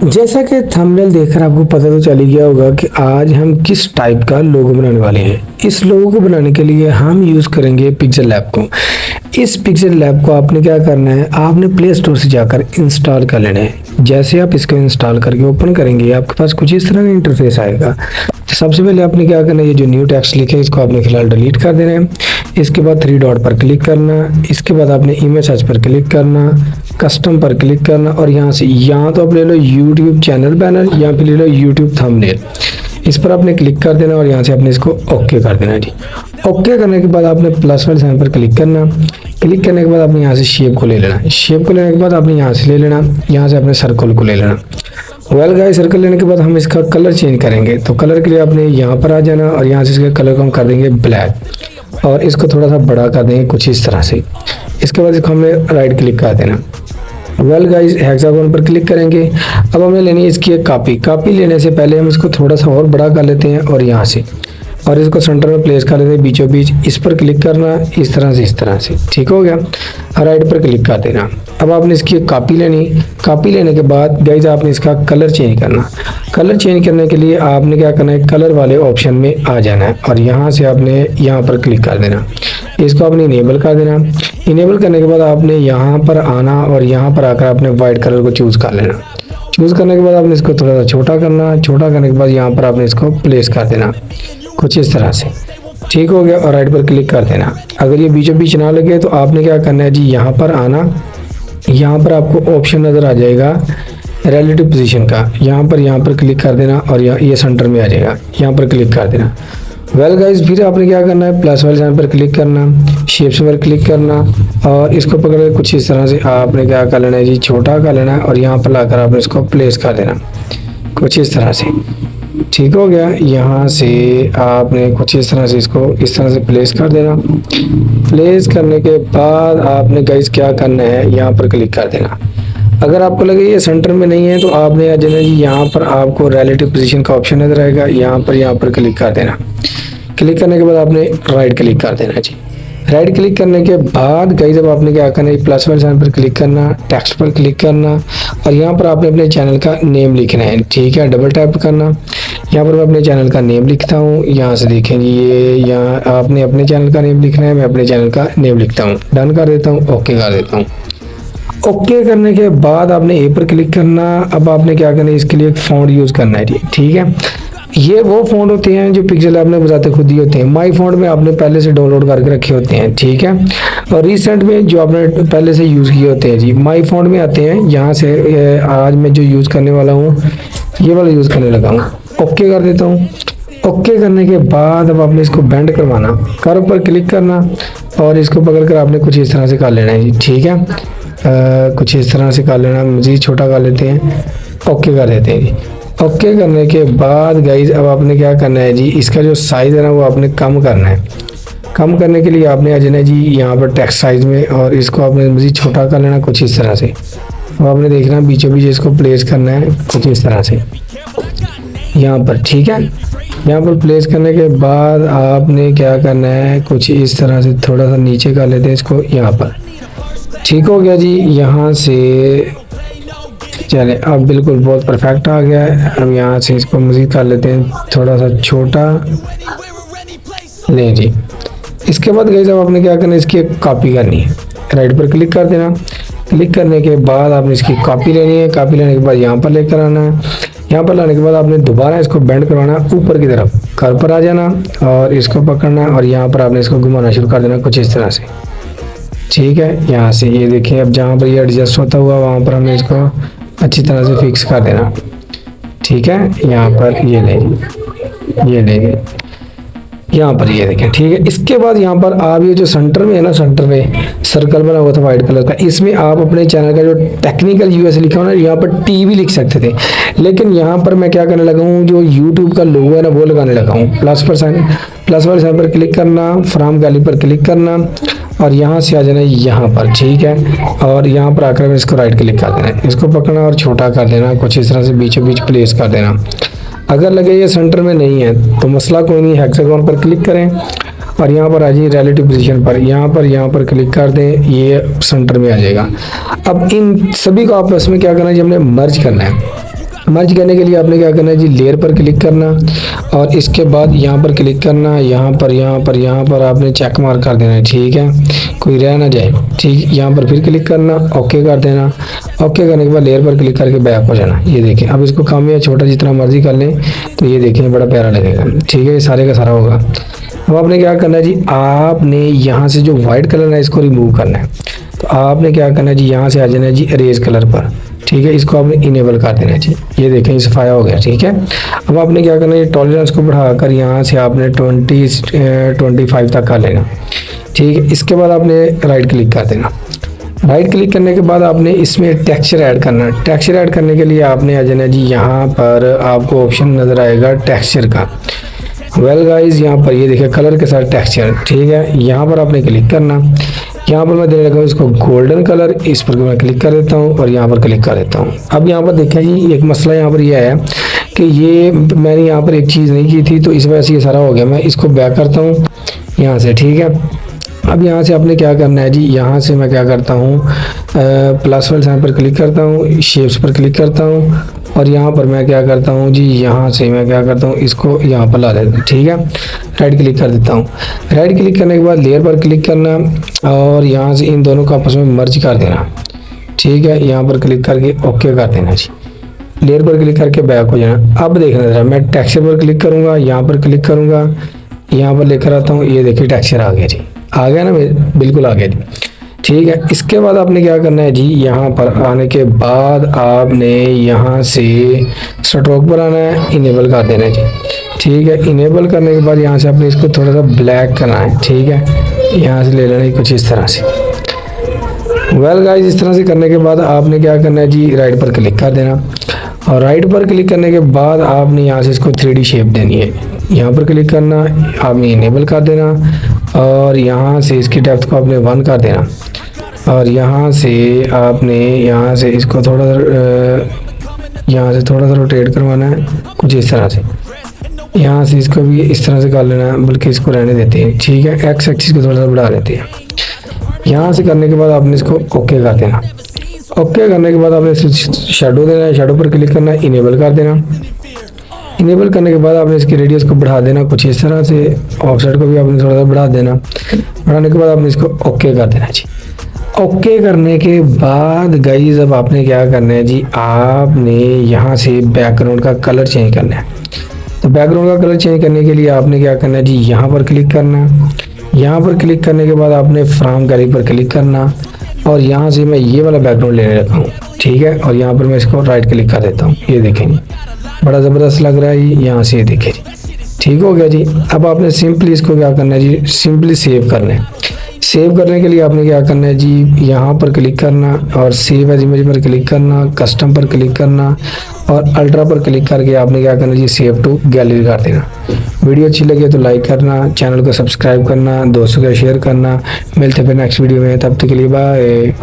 जैसा कि थंबनेल देखकर आपको पता तो चल ही गया होगा कि आज हम किस टाइप का लोगो बनाने वाले हैं। इस लोगो को बनाने के लिए हम यूज़ करेंगे पिक्सेल लैब को। इस पिक्सेल लैब को आपने क्या करना है, आपने प्ले स्टोर से जाकर इंस्टॉल कर लेना है। जैसे आप इसको इंस्टॉल करके ओपन करेंगे आपके पास कुछ इस तरह का इंटरफेस आएगा। तो सबसे पहले आपने क्या करना है, ये जो न्यू टेक्स्ट लिखे इसको आपने फिलहाल डिलीट कर देना है। इसके बाद 3 डॉट पर क्लिक करना, इसके बाद आपने इमेज सर्च पर क्लिक करना, कस्टम पर क्लिक करना और यहाँ से तो आप ले लो यूट्यूब चैनल बैनर या फिर ले लो यूट्यूब थंबनेल। इस पर आपने क्लिक कर देना और यहाँ से आपने इसको ओके कर देना जी। ओके करने के बाद आपने प्लस वाले साइन पर क्लिक करना। क्लिक करने के बाद आपने यहाँ से शेप को ले लेना। शेप को लेने के बाद आपने यहाँ से ले लेना, यहाँ से अपने सर्कल को ले लेना। वेल गाइस, सर्कल लेने के बाद हम इसका कलर चेंज करेंगे। तो कलर के लिए आपने यहाँ पर आ जाना और यहाँ से इसके कलर को हम कर देंगे ब्लैक और इसको थोड़ा सा बड़ा कर देंगे कुछ इस तरह से। इसके बाद इसको हमें राइट क्लिक कर देना। वेल गाइस, हेक्सागोन पर क्लिक करेंगे। अब हमें लेनी है इसकी एक कॉपी लेने से पहले हम इसको थोड़ा सा और बड़ा कर लेते हैं और यहाँ से और इसको सेंटर में प्लेस कर लेते हैं बीचों बीच। इस पर क्लिक करना इस तरह से ठीक हो गया। राइट पर क्लिक कर देना। अब आपने इसकी एक कॉपी लेनी। कॉपी लेने के बाद गाइस आपने इसका कलर चेंज करना। कलर चेंज करने के लिए आपने क्या करना है, कलर वाले ऑप्शन में आ जाना है और यहाँ से आपने यहाँ पर क्लिक कर देना। इसको आपने इनेबल कर देना। इनेबल करने के बाद आपने यहाँ पर आना और यहाँ पर आकर आपने वाइट कलर को चूज़ कर लेना। चूज़ करने के बाद आपने इसको थोड़ा सा छोटा करना। छोटा करने के बाद यहाँ पर आपने इसको प्लेस कर देना कुछ इस तरह से। ठीक हो गया और राइट पर क्लिक कर देना। अगर ये बीचों बीच ना लगे तो आपने क्या करना है जी, यहाँ पर आना। यहाँ पर आपको ऑप्शन नज़र आ जाएगा रिलेटिव पोजीशन का, यहाँ पर क्लिक कर देना और ये सेंटर में आ जाएगा। यहाँ पर क्लिक कर देना। वेल गाइस, फिर आपने क्या करना है, प्लस वाले साइन पर क्लिक करना, शेप्स पर क्लिक करना और इसको पकड़ के कुछ इस तरह से आपने क्या कर लेना है जी, छोटा कर लेना है और यहाँ पर लाकर आपने इसको प्लेस कर देना कुछ इस तरह से। ठीक हो गया। यहाँ से आपने कुछ इस तरह से इसको इस तरह से प्लेस कर देना। प्लेस करने के बाद आपने गाइस क्या करना है, यहाँ पर क्लिक कर देना। अगर आपको लगे ये सेंटर में नहीं है तो आपने आ जाना जी, यहाँ पर आपको रिलेटिव पोजीशन का ऑप्शन नजर आएगा। यहाँ पर क्लिक कर देना। क्लिक करने के बाद आपने राइट क्लिक कर देना जी। राइट क्लिक करने के बाद गाइस अब आपने क्या करना है, प्लस वाले साइन पर क्लिक करना, टेक्स्ट पर क्लिक करना और यहाँ पर आपने अपने चैनल का नेम लिखना है। ठीक है, डबल टैप करना। यहाँ पर मैं अपने चैनल का नेम लिखता हूँ। यहाँ से देखें ये यहाँ आपने अपने चैनल का नेम लिखना है। मैं अपने चैनल का नेम लिखता हूँ, डन कर देता हूँ, ओके कर देता हूँ। ओके करने के बाद आपने ए पर क्लिक करना। अब आपने क्या करना है, इसके लिए एक फॉन्ट यूज़ करना है। ठीक है, ये वो फॉन्ट होते हैं जो पिक्सेल लैब ने बताते खुद ही होते हैं। माई फॉन्ट में आपने पहले से डाउनलोड करके रखे होते हैं। ठीक है, और रिसेंट में जो आपने पहले से यूज़ किए होते हैं जी, माई फॉन्ट में आते हैं। यहाँ से आज मैं जो यूज़ करने वाला हूँ ये वाला यूज़ करने लगा हूँ। ओके कर देता हूँ। ओके करने के बाद अब आपने इसको बेंड करवाना, कर्व पर क्लिक करना और इसको पकड़ कर आपने कुछ इस तरह से कर लेना है जी। ठीक है, कुछ इस तरह से कर लेना, मज़ीद छोटा कर लेते हैं, ओके कर देते हैं जी। ओके करने के बाद गाइज अब आपने क्या करना है जी, इसका जो साइज़ है ना वो आपने कम करना है। कम करने के लिए आपने आ जाना है जी यहाँ पर टेक्स्ट साइज़ में और इसको आपने मज़ीद छोटा कर लेना कुछ इस तरह से। अब आपने देखना बीचों बीच इसको प्लेस करना है कुछ इस तरह से यहाँ पर। ठीक है, यहाँ पर प्लेस करने के बाद आपने क्या करना है, कुछ इस तरह से थोड़ा सा नीचे कर लेते हैं इसको यहाँ पर। ठीक हो गया जी। यहाँ से चले अब बिल्कुल बहुत परफेक्ट आ गया है। अब यहाँ से इसको मज़ीद कर लेते हैं थोड़ा सा छोटा ले जी। इसके बाद गाइस अब आपने क्या करना है, इसकी एक कॉपी करनी है। राइट पर क्लिक कर देना। क्लिक करने के बाद आपने इसकी कॉपी लेनी है। कॉपी लेने के बाद यहाँ पर लेकर आना है। यहाँ पर लाने के बाद आपने दोबारा इसको बेंड करवाना ऊपर की तरफ, घर पर आ जाना और इसको पकड़ना और यहाँ पर आपने इसको घुमाना शुरू कर देना कुछ इस तरह से। ठीक है, यहाँ से ये देखिए अब जहाँ पर ये एडजस्ट होता हुआ वहाँ पर हमने इसको अच्छी तरह से फिक्स कर देना। ठीक है, यहाँ पर ये लेंगे यहाँ पर ये देखें। ठीक है, इसके बाद यहाँ पर आप ये जो सेंटर में है ना, सेंटर में सर्कल बना हुआ था वाइट कलर का, इसमें आप अपने चैनल का जो टेक्निकल यूएस लिखा हो ना, यहाँ पर टी भी लिख सकते थे, लेकिन यहाँ पर मैं क्या करने लगा हूँ, जो यूट्यूब का लोगो है ना वो लगाने लगा हूँ। प्लस वाले साइन पर क्लिक करना, फ्रॉम गैलरी पर क्लिक करना और यहाँ से आ जाना यहाँ पर। ठीक है, और यहाँ पर आकर इसको राइट क्लिक कर देना, इसको पकड़ना और छोटा कर देना कुछ इस तरह से बीचों बीच प्लेस कर देना। अगर लगे ये सेंटर में नहीं है तो मसला कोई नहीं, हेक्सागोन पर क्लिक करें और यहाँ पर आ जाइए रिलेटिव पोजीशन पर, यहाँ पर क्लिक कर दें, ये सेंटर में आ जाएगा। अब इन सभी को आपस में क्या करना है, हमने मर्ज करना है। मर्ज करने के लिए आपने क्या करना है जी, लेयर पर क्लिक करना और इसके बाद यहाँ पर क्लिक करना, यहाँ पर आपने चेक मार्क कर देना है, ठीक है, कोई रह ना जाए, ठीक। यहाँ पर फिर क्लिक करना, ओके कर देना। ओके करने के बाद लेयर पर क्लिक करके बैक हो जाना। ये देखें, अब इसको कम या छोटा जितना मर्जी कर लें तो ये देखें बड़ा प्यारा लगेगा, ठीक है, ये सारे का सारा होगा। अब आपने क्या करना है जी, आपने यहाँ से जो वाइट कलर है इसको रिमूव करना है, तो आपने क्या करना है जी, यहाँ से आ जाना है जी इरेज कलर पर, ठीक है, इसको आपने इनेबल कर देना है जी। ये देखें ये सफाया हो गया, ठीक है। अब आपने क्या करना है, टॉलरेंस को बढ़ाकर यहाँ से आपने 25 तक कर लेना, ठीक है। इसके बाद आपने राइट क्लिक कर देना। राइट क्लिक करने के बाद आपने इसमें टेक्सचर ऐड करना है। टेक्सचर ऐड करने के लिए आपने आ जाना जी, यहाँ पर आपको ऑप्शन नज़र आएगा टेक्सचर का। वेल गाइस, यहाँ पर ये देखिए कलर के साथ टेक्सचर, ठीक है, यहाँ पर आपने क्लिक करना। यहाँ पर मैं देने लगा हूँ इसको गोल्डन कलर, इस पर मैं क्लिक कर देता हूँ और यहाँ पर क्लिक कर देता हूँ। अब यहाँ पर देखें जी, एक मसला यहाँ पर ये आया कि ये मैंने यहाँ पर एक चीज़ नहीं की थी, तो इस वजह से ये सारा हो गया। मैं इसको बैक करता हूँ यहाँ से, ठीक है। अब यहाँ से आपने क्या करना है जी, यहाँ से मैं क्या करता हूँ, प्लस वाले साइन पर क्लिक करता हूँ, शेप्स पर क्लिक करता हूँ और यहाँ पर मैं क्या करता हूँ जी, यहाँ से मैं क्या करता हूँ, इसको यहाँ पर ला देता हूँ, ठीक है। राइट क्लिक कर देता हूँ। राइट क्लिक करने के बाद लेयर पर क्लिक करना और यहाँ से इन दोनों को आपस में मर्ज कर देना, ठीक है। यहाँ पर क्लिक करके ओके कर देना जी। लेयर पर क्लिक करके बैक हो जाना। अब देखना जरा, मैं टेक्सचर पर क्लिक करूँगा, यहाँ पर क्लिक करूँगा, यहाँ पर लेकर आता हूँ, ये देखिए टेक्सचर आ गया जी, आ गया ना, बिल्कुल आ गया जी, ठीक है। इसके बाद आपने क्या करना है जी, यहाँ पर आने के बाद आपने यहाँ से स्ट्रोक पर आना है, इनेबल कर देना है जी, ठीक है। इनेबल करने के बाद यहाँ से आपने इसको थोड़ा सा ब्लैक करना है, ठीक है, यहाँ से ले लेना है कुछ इस तरह से। वेल गाइस, इस तरह से करने के बाद आपने क्या करना है जी, राइट पर क्लिक कर देना और राइट पर क्लिक करने के बाद आपने यहाँ से इसको 3D शेप देनी है। यहाँ पर क्लिक करना, आपने इनेबल कर देना और यहाँ से इसकी डेप्थ को आपने 1 कर देना और यहाँ से आपने यहाँ से इसको थोड़ा सा रोटेट करवाना है कुछ इस तरह से। यहाँ से इसको भी इस तरह से कर लेना है, बल्कि इसको रहने देते हैं, ठीक है। एक्स एक्सिस को थोड़ा सा बढ़ा लेते हैं। यहाँ से करने के बाद आपने इसको ओके कर देना। ओके करने के बाद आपने शेडो देना है, शेडो पर क्लिक करना है, इनेबल कर देना। इनेबल करने के बाद आपने इसकी रेडियस को बढ़ा देना कुछ इस तरह से, ऑफसेट को भी आपने थोड़ा सा बढ़ा देना। बढ़ाने के बाद आपने इसको ओके कर देना जी। ओके करने के बाद गाइस, अब आपने क्या करना है जी, आपने यहाँ से बैकग्राउंड का कलर चेंज करना है। तो बैकग्राउंड का कलर चेंज करने के लिए आपने क्या करना है जी, यहाँ पर क्लिक करना। यहाँ पर क्लिक करने के बाद आपने फ्रॉम गैलरी पर क्लिक करना और यहाँ से मैं ये वाला बैकग्राउंड लेने लगा हूँ, ठीक है। और यहाँ पर मैं इसको राइट क्लिक कर देता हूँ। ये देखेंगे बड़ा ज़बरदस्त लग रहा है जी, यहाँ से ये देखें जी, ठीक हो गया जी। अब आपने सिंपली इसको क्या करना है जी, सिंपली सेव करना है। सेव करने के लिए आपने क्या करना है जी, यहाँ पर क्लिक करना और सेव एज इमेज पर क्लिक करना, कस्टम पर क्लिक करना और अल्ट्रा पर क्लिक करके आपने क्या करना है जी, सेव टू गैलरी कर देना। वीडियो अच्छी लगे तो लाइक करना, चैनल को सब्सक्राइब करना, दोस्तों के शेयर करना। मिलते हैं फिर नेक्स्ट वीडियो में, तब तक के लिए बाय।